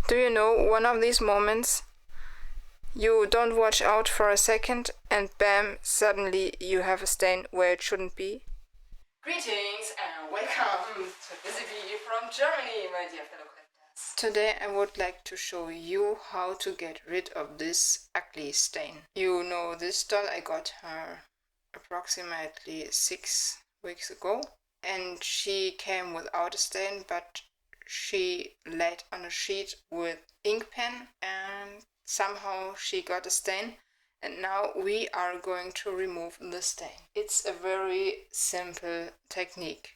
Do you know one of these moments? You don't watch out for a second and bam, suddenly you have a stain where it shouldn't be. Greetings and welcome to Busy Bee from Germany, my dear fellow collectors. Today I would like to show you how to get rid of this ugly stain. You know this doll, I got her approximately 6 weeks ago and she came without a stain, but she laid on a sheet with ink pen and somehow she got a stain. And now we are going to remove the stain. It's a very simple technique.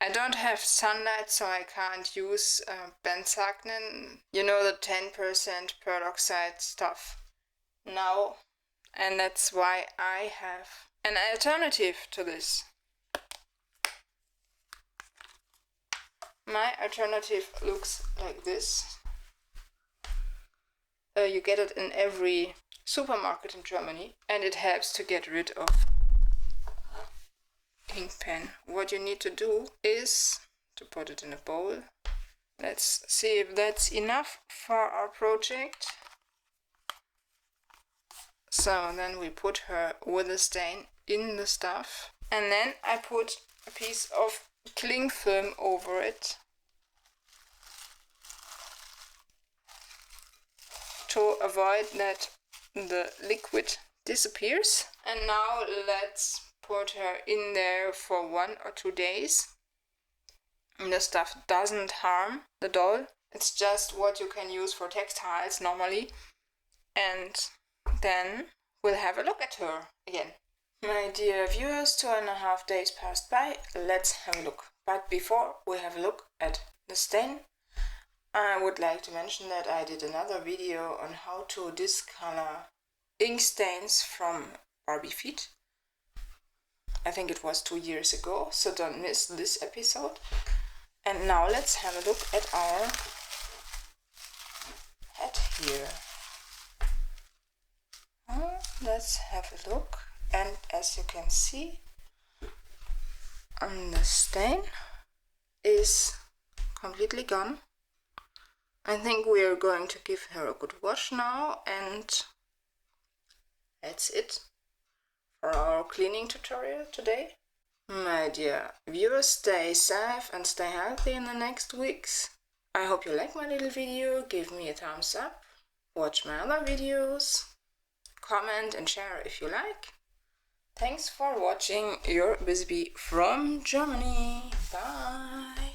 I don't have sunlight, so I can't use benzagnin, you know, the 10% peroxide stuff now. And that's why I have an alternative to this. My alternative looks like this. You get it in every supermarket in Germany, and it helps to get rid of ink pen. What you need to do is to put it in a bowl. Let's see if that's enough for our project. So then we put her with a stain in the stuff, and then I put a piece of cling film over it to avoid that the liquid disappears. And now let's put her in there for 1 or 2 days. And the stuff doesn't harm the doll. It's just what you can use for textiles normally. And then we'll have a look at her again. My dear viewers, 2.5 days passed by. Let's have a look. But before we have a look at the stain, I would like to mention that I did another video on how to discolor ink stains from Barbie feet. I think it was 2 years ago, so don't miss this episode. And now let's have a look at our hat here. Let's have a look, and as you can see, the stain is completely gone. I think we are going to give her a good wash now, and that's it for our cleaning tutorial today. My dear viewers, stay safe and stay healthy in the next weeks. I hope you like my little video. Give me a thumbs up, watch my other videos, comment and share if you like. Thanks for watching. Your Busy Bee from Germany. Bye.